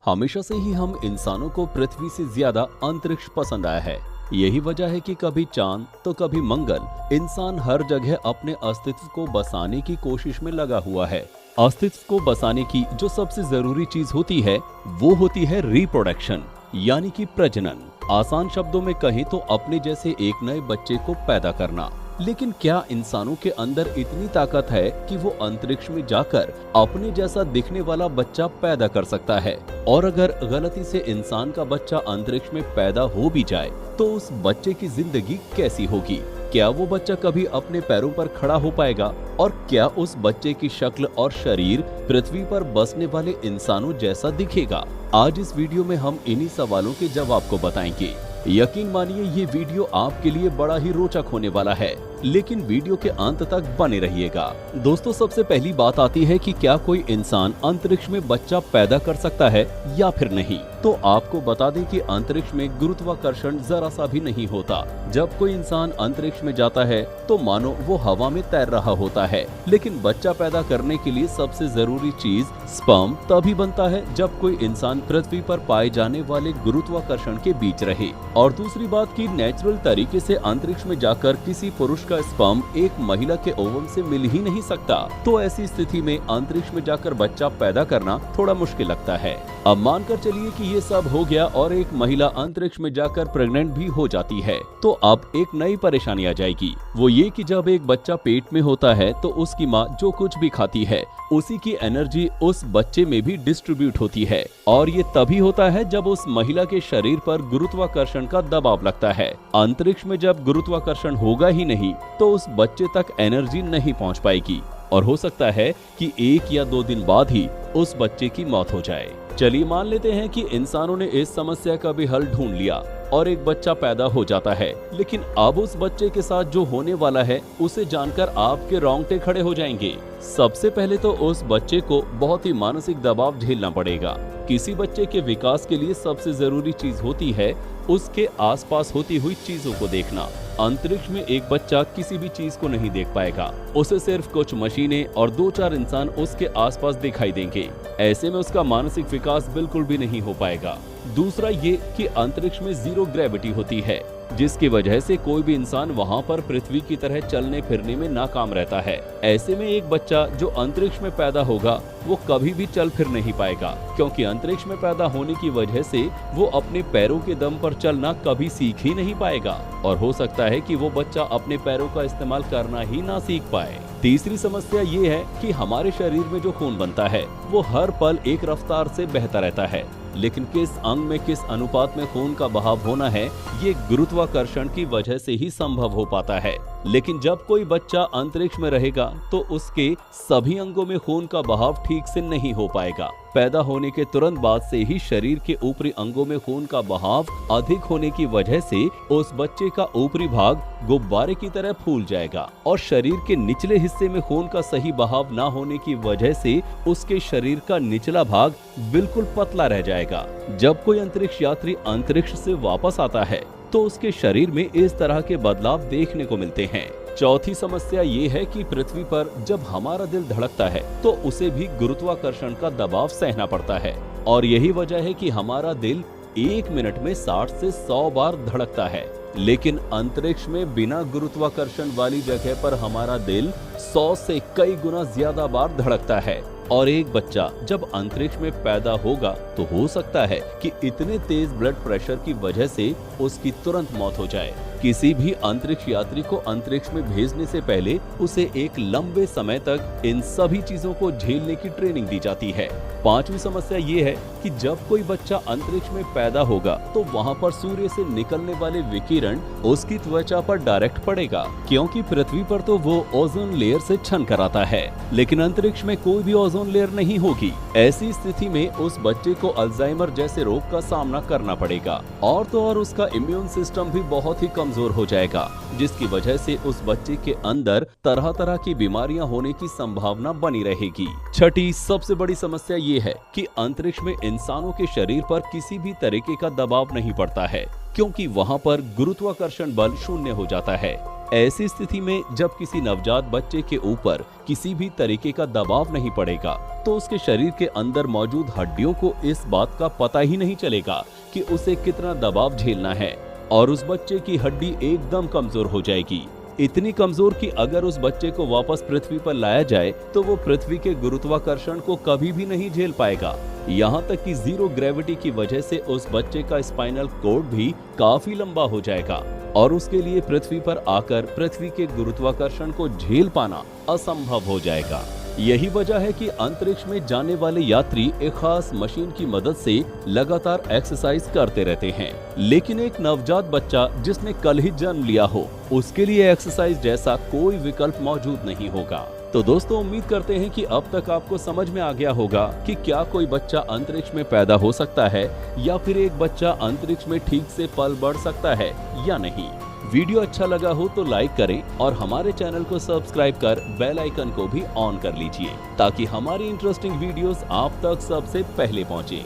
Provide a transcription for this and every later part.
हमेशा से ही हम इंसानों को पृथ्वी से ज्यादा अंतरिक्ष पसंद आया है। यही वजह है कि कभी चांद तो कभी मंगल इंसान हर जगह अपने अस्तित्व को बसाने की कोशिश में लगा हुआ है। अस्तित्व को बसाने की जो सबसे जरूरी चीज होती है वो होती है रिप्रोडक्शन, यानी कि प्रजनन। आसान शब्दों में कहें तो अपने जैसे एक नए बच्चे को पैदा करना। लेकिन क्या इंसानों के अंदर इतनी ताकत है कि वो अंतरिक्ष में जाकर अपने जैसा दिखने वाला बच्चा पैदा कर सकता है? और अगर गलती से इंसान का बच्चा अंतरिक्ष में पैदा हो भी जाए तो उस बच्चे की जिंदगी कैसी होगी? क्या वो बच्चा कभी अपने पैरों पर खड़ा हो पाएगा? और क्या उस बच्चे की शक्ल और शरीर पृथ्वी पर बसने वाले इंसानों जैसा दिखेगा? आज इस वीडियो में हम इन्हीं सवालों के जवाब को बताएंगे। यकीन मानिए ये वीडियो आपके लिए बड़ा ही रोचक होने वाला है, लेकिन वीडियो के अंत तक बने रहिएगा। दोस्तों, सबसे पहली बात आती है कि क्या कोई इंसान अंतरिक्ष में बच्चा पैदा कर सकता है या फिर नहीं। तो आपको बता दें कि अंतरिक्ष में गुरुत्वाकर्षण जरा सा भी नहीं होता। जब कोई इंसान अंतरिक्ष में जाता है तो मानो वो हवा में तैर रहा होता है। लेकिन बच्चा पैदा करने के लिए सबसे जरूरी चीज स्पर्म तभी बनता है जब कोई इंसान पृथ्वी पर पाए जाने वाले गुरुत्वाकर्षण के बीच रहे। और दूसरी बात की नेचुरल तरीके से अंतरिक्ष में जाकर किसी पुरुष का स्पर्म एक महिला के ओवम से मिल ही नहीं सकता। तो ऐसी स्थिति में अंतरिक्ष में जाकर बच्चा पैदा करना थोड़ा मुश्किल लगता है। अब मानकर चलिए कि ये सब हो गया और एक महिला अंतरिक्ष में जाकर प्रेग्नेंट भी हो जाती है, तो अब एक नई परेशानी आ जाएगी। वो ये कि जब एक बच्चा पेट में होता है तो उसकी माँ जो कुछ भी खाती है उसी की एनर्जी उस बच्चे में भी डिस्ट्रीब्यूट होती है। और ये तभी होता है जब उस महिला के शरीर पर गुरुत्वाकर्षण का दबाव लगता है। अंतरिक्ष में जब गुरुत्वाकर्षण होगा ही नहीं तो उस बच्चे तक एनर्जी नहीं पहुंच पाएगी और हो सकता है कि 1 या 2 दिन बाद ही उस बच्चे की मौत हो जाए। चलिए मान लेते हैं कि इंसानों ने इस समस्या का भी हल ढूंढ लिया और एक बच्चा पैदा हो जाता है। लेकिन अब उस बच्चे के साथ जो होने वाला है उसे जानकर आपके रोंगटे खड़े हो जाएंगे। सबसे पहले तो उस बच्चे को बहुत ही मानसिक दबाव झेलना पड़ेगा। किसी बच्चे के विकास के लिए सबसे जरूरी चीज होती है उसके आसपास होती हुई चीजों को देखना। अंतरिक्ष में एक बच्चा किसी भी चीज को नहीं देख पाएगा। उसे सिर्फ कुछ मशीनें और 2-4 इंसान उसके आसपास दिखाई देंगे। ऐसे में उसका मानसिक विकास बिल्कुल भी नहीं हो पाएगा। दूसरा ये कि अंतरिक्ष में जीरो ग्रेविटी होती है, जिसकी वजह से कोई भी इंसान वहां पर पृथ्वी की तरह चलने फिरने में नाकाम रहता है। ऐसे में एक बच्चा जो अंतरिक्ष में पैदा होगा वो कभी भी चल फिर नहीं पाएगा, क्योंकि अंतरिक्ष में पैदा होने की वजह से वो अपने पैरों के दम पर चलना कभी सीख ही नहीं पाएगा और हो सकता है कि वो बच्चा अपने पैरों का इस्तेमाल करना ही ना सीख पाए। तीसरी समस्या ये है कि हमारे शरीर में जो खून बनता है वो हर पल एक रफ्तार से बहता रहता है, लेकिन किस अंग में किस अनुपात में खून का बहाव होना है ये गुरुत्वाकर्षण की वजह से ही संभव हो पाता है। लेकिन जब कोई बच्चा अंतरिक्ष में रहेगा तो उसके सभी अंगों में खून का बहाव ठीक से नहीं हो पाएगा। पैदा होने के तुरंत बाद से ही शरीर के ऊपरी अंगों में खून का बहाव अधिक होने की वजह से उस बच्चे का ऊपरी भाग गुब्बारे की तरह फूल जाएगा और शरीर के निचले हिस्से में खून का सही बहाव न होने की वजह से उसके शरीर का निचला भाग बिल्कुल पतला रह जाएगा। जब कोई अंतरिक्ष यात्री अंतरिक्ष से वापस आता है तो उसके शरीर में इस तरह के बदलाव देखने को मिलते हैं। चौथी समस्या ये है कि पृथ्वी पर जब हमारा दिल धड़कता है तो उसे भी गुरुत्वाकर्षण का दबाव सहना पड़ता है और यही वजह है कि हमारा दिल 1 मिनट में 60 से 100 बार धड़कता है। लेकिन अंतरिक्ष में बिना गुरुत्वाकर्षण वाली जगह पर हमारा दिल 100 से कई गुना ज्यादा बार धड़कता है। और एक बच्चा जब अंतरिक्ष में पैदा होगा तो हो सकता है कि इतने तेज ब्लड प्रेशर की वजह से उसकी तुरंत मौत हो जाए। किसी भी अंतरिक्ष यात्री को अंतरिक्ष में भेजने से पहले उसे एक लंबे समय तक इन सभी चीजों को झेलने की ट्रेनिंग दी जाती है। पांचवी समस्या ये है कि जब कोई बच्चा अंतरिक्ष में पैदा होगा तो वहाँ पर सूर्य से निकलने वाले विकिरण उसकी त्वचा पर डायरेक्ट पड़ेगा, क्योंकि पृथ्वी पर तो वो ओजोन लेयर से छन कर आता है, लेकिन अंतरिक्ष में कोई भी ओजोन लेयर नहीं होगी। ऐसी स्थिति में उस बच्चे को अल्जाइमर जैसे रोग का सामना करना पड़ेगा और तो और उसका इम्यून सिस्टम भी बहुत ही कमजोर हो जाएगा, जिसकी वजह से उस बच्चे के अंदर तरह तरह की बीमारियां होने की संभावना बनी रहेगी। छठी सबसे बड़ी समस्या ये है कि अंतरिक्ष में इंसानों के शरीर पर किसी भी तरीके का दबाव नहीं पड़ता है, क्योंकि वहां पर गुरुत्वाकर्षण बल शून्य हो जाता है। ऐसी स्थिति में जब किसी नवजात बच्चे के ऊपर किसी भी तरीके का दबाव नहीं पड़ेगा तो उसके शरीर के अंदर मौजूद हड्डियों को इस बात का पता ही नहीं चलेगा कि उसे कितना दबाव झेलना है और उस बच्चे की हड्डी एकदम कमजोर हो जाएगी। इतनी कमजोर कि अगर उस बच्चे को वापस पृथ्वी पर लाया जाए तो वो पृथ्वी के गुरुत्वाकर्षण को कभी भी नहीं झेल पाएगा। यहाँ तक कि जीरो ग्रेविटी की वजह से उस बच्चे का स्पाइनल कॉर्ड भी काफी लंबा हो जाएगा और उसके लिए पृथ्वी पर आकर पृथ्वी के गुरुत्वाकर्षण को झेल पाना असंभव हो जाएगा। यही वजह है कि अंतरिक्ष में जाने वाले यात्री एक खास मशीन की मदद से लगातार एक्सरसाइज करते रहते हैं, लेकिन एक नवजात बच्चा जिसने कल ही जन्म लिया हो उसके लिए एक्सरसाइज जैसा कोई विकल्प मौजूद नहीं होगा। तो दोस्तों, उम्मीद करते हैं कि अब तक आपको समझ में आ गया होगा कि क्या कोई बच्चा अंतरिक्ष में पैदा हो सकता है या फिर एक बच्चा अंतरिक्ष में ठीक से पल बढ़ सकता है या नहीं। वीडियो अच्छा लगा हो तो लाइक करें और हमारे चैनल को सब्सक्राइब कर बेल आइकन को भी ऑन कर लीजिए ताकि हमारी इंटरेस्टिंग वीडियोस आप तक सबसे पहले पहुंचे।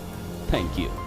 Thank you.